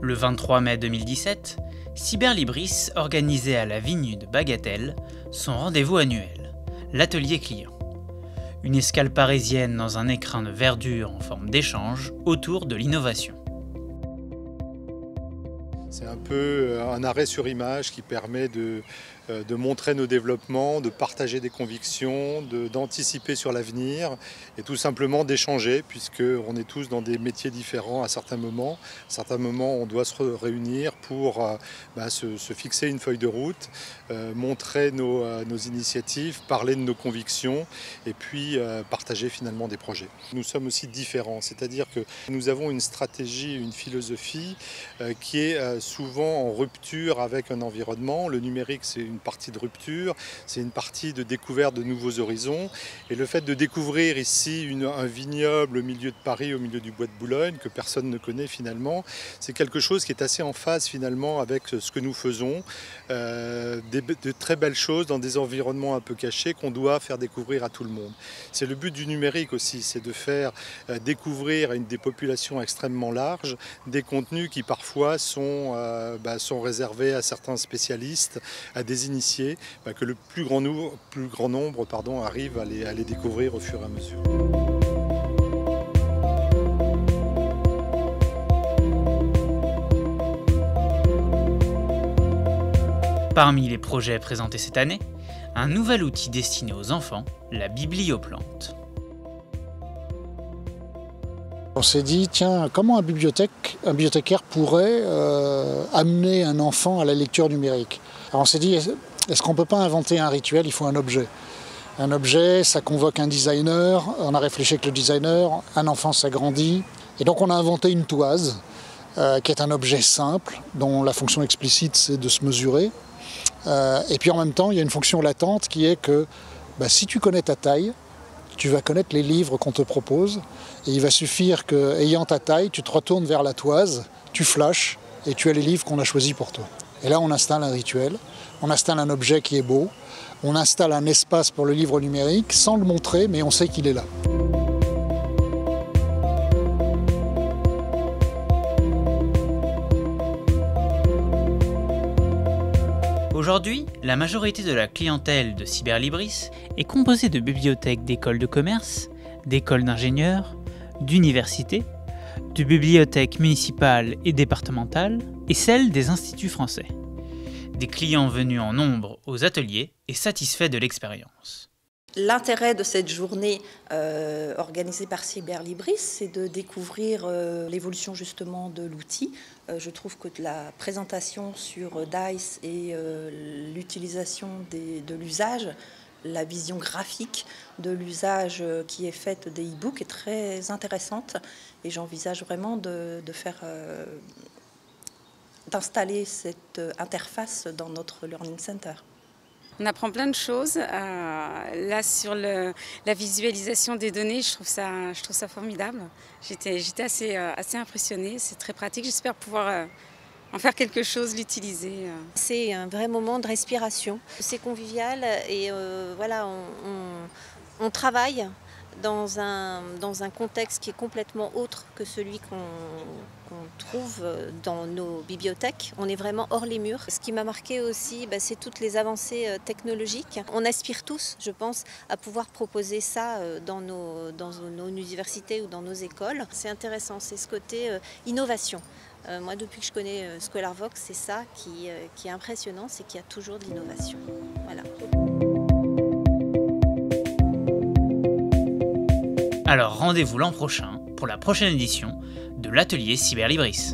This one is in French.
Le 23 mai 2017, Cyberlibris organisait à la Vigne de Bagatelle son rendez-vous annuel, l'atelier client. Une escale parisienne dans un écrin de verdure en forme d'échange autour de l'innovation. C'est un peu un arrêt sur image qui permet de montrer nos développements, de partager des convictions, d'anticiper sur l'avenir et tout simplement d'échanger, puisqu'on est tous dans des métiers différents à certains moments. À certains moments, on doit se réunir pour se fixer une feuille de route, montrer nos initiatives, parler de nos convictions et puis partager finalement des projets. Nous sommes aussi différents, c'est-à-dire que nous avons une stratégie, une philosophie qui est souvent en rupture avec un environnement. Le numérique, c'est une partie de rupture, c'est une partie de découverte de nouveaux horizons. Et le fait de découvrir ici un vignoble au milieu de Paris, au milieu du bois de Boulogne, que personne ne connaît finalement, c'est quelque chose qui est assez en phase finalement avec ce que nous faisons. De très belles choses dans des environnements un peu cachés qu'on doit faire découvrir à tout le monde. C'est le but du numérique aussi, c'est de faire découvrir à des populations extrêmement larges des contenus qui parfois sont réservés à certains spécialistes, à des initiés, que le plus grand nombre arrive à les découvrir au fur et à mesure. Parmi les projets présentés cette année, un nouvel outil destiné aux enfants, la biblioplante. On s'est dit, tiens, comment un bibliothécaire pourrait amener un enfant à la lecture numérique? Alors on s'est dit, est-ce qu'on ne peut pas inventer un rituel? Il faut un objet. Un objet, ça convoque un designer, on a réfléchi avec le designer, un enfant s'agrandit. Et donc on a inventé une toise, qui est un objet simple, dont la fonction explicite c'est de se mesurer. Et puis en même temps, il y a une fonction latente qui est que si tu connais ta taille, tu vas connaître les livres qu'on te propose. Et il va suffire qu'ayant ta taille, tu te retournes vers la toise, tu flashes et tu as les livres qu'on a choisis pour toi. Et là, on installe un rituel, on installe un objet qui est beau, on installe un espace pour le livre numérique sans le montrer, mais on sait qu'il est là. Aujourd'hui, la majorité de la clientèle de Cyberlibris est composée de bibliothèques d'écoles de commerce, d'écoles d'ingénieurs, d'universités, de bibliothèques municipales et départementales et celles des instituts français. Des clients venus en nombre aux ateliers et satisfaits de l'expérience. L'intérêt de cette journée organisée par Cyberlibris, c'est de découvrir l'évolution justement de l'outil. Je trouve que la présentation sur DICE et l'utilisation de l'usage, la vision graphique de l'usage qui est faite des e-books est très intéressante et j'envisage vraiment d'installer cette interface dans notre Learning Center. On apprend plein de choses. Là, sur la visualisation des données, je trouve ça formidable. J'étais assez impressionnée. C'est très pratique. J'espère pouvoir en faire quelque chose, l'utiliser. C'est un vrai moment de respiration. C'est convivial et on travaille dans un contexte qui est complètement autre que celui qu'on trouve dans nos bibliothèques. On est vraiment hors les murs. Ce qui m'a marqué aussi, c'est toutes les avancées technologiques. On aspire tous, je pense, à pouvoir proposer ça dans nos universités ou dans nos écoles. C'est intéressant, c'est ce côté innovation. Moi, depuis que je connais ScholarVox, c'est ça qui est impressionnant, c'est qu'il y a toujours de l'innovation. Voilà. Alors rendez-vous l'an prochain pour la prochaine édition de l'atelier Cyberlibris.